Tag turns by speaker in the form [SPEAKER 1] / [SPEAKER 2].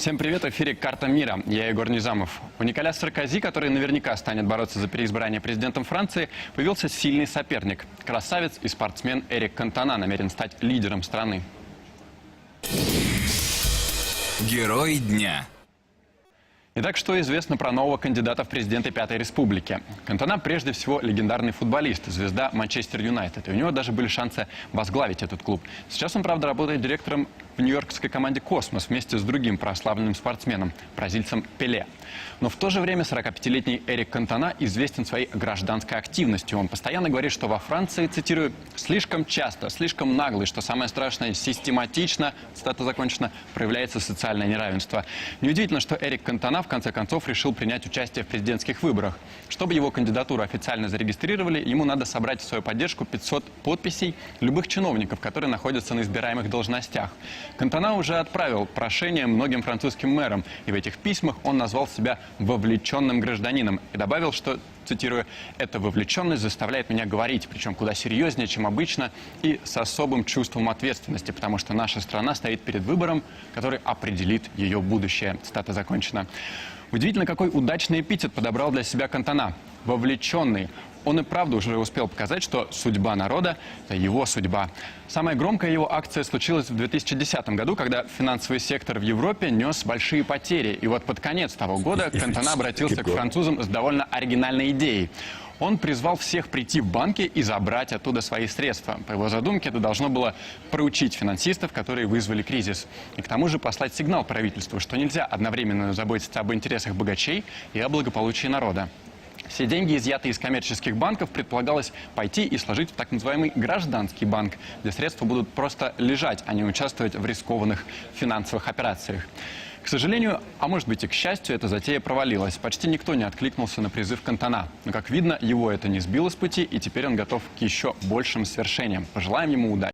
[SPEAKER 1] Всем привет, в эфире «Карта мира». Я Егор Низамов. У Николя Саркози, который наверняка станет бороться за переизбрание президентом Франции, появился сильный соперник. Красавец и спортсмен Эрик Кантона намерен стать лидером страны.
[SPEAKER 2] Герой дня.
[SPEAKER 1] Итак, что известно про нового кандидата в президенты Пятой Республики? Кантона прежде всего легендарный футболист, звезда Манчестер Юнайтед. И у него даже были шансы возглавить этот клуб. Сейчас он, правда, работает директором в нью-йоркской команде «Космос» вместе с другим прославленным спортсменом, бразильцем Пеле. Но в то же время 45-летний Эрик Кантона известен своей гражданской активностью. Он постоянно говорит, что во Франции, цитирую, «слишком часто, слишком нагло, и что самое страшное, систематично, цитата закончена, проявляется социальное неравенство». Неудивительно, что Эрик Кантона в конце концов решил принять участие в президентских выборах. Чтобы его кандидатуру официально зарегистрировали, ему надо собрать в свою поддержку 500 подписей любых чиновников, которые находятся на избираемых должностях. Кантона уже отправил прошение многим французским мэрам, и в этих письмах он назвал себя вовлеченным гражданином и добавил, что, цитирую, «эта вовлеченность заставляет меня говорить, причем куда серьезнее, чем обычно, и с особым чувством ответственности, потому что наша страна стоит перед выбором, который определит ее будущее». Цитата закончена. Удивительно, какой удачный эпитет подобрал для себя Кантона. Вовлеченный. Он и правда уже успел показать, что судьба народа – это его судьба. Самая громкая его акция случилась в 2010 году, когда финансовый сектор в Европе нес большие потери. И вот под конец того года Кантона обратился к французам с довольно оригинальной идеей. Он призвал всех прийти в банки и забрать оттуда свои средства. По его задумке, это должно было проучить финансистов, которые вызвали кризис. И к тому же послать сигнал правительству, что нельзя одновременно заботиться об интересах богачей и о благополучии народа. Все деньги, изъятые из коммерческих банков, предполагалось пойти и сложить в так называемый гражданский банк, где средства будут просто лежать, а не участвовать в рискованных финансовых операциях. К сожалению, а может быть и к счастью, эта затея провалилась. Почти никто не откликнулся на призыв Кантона. Но, как видно, его это не сбило с пути, и теперь он готов к еще большим свершениям. Пожелаем ему удачи.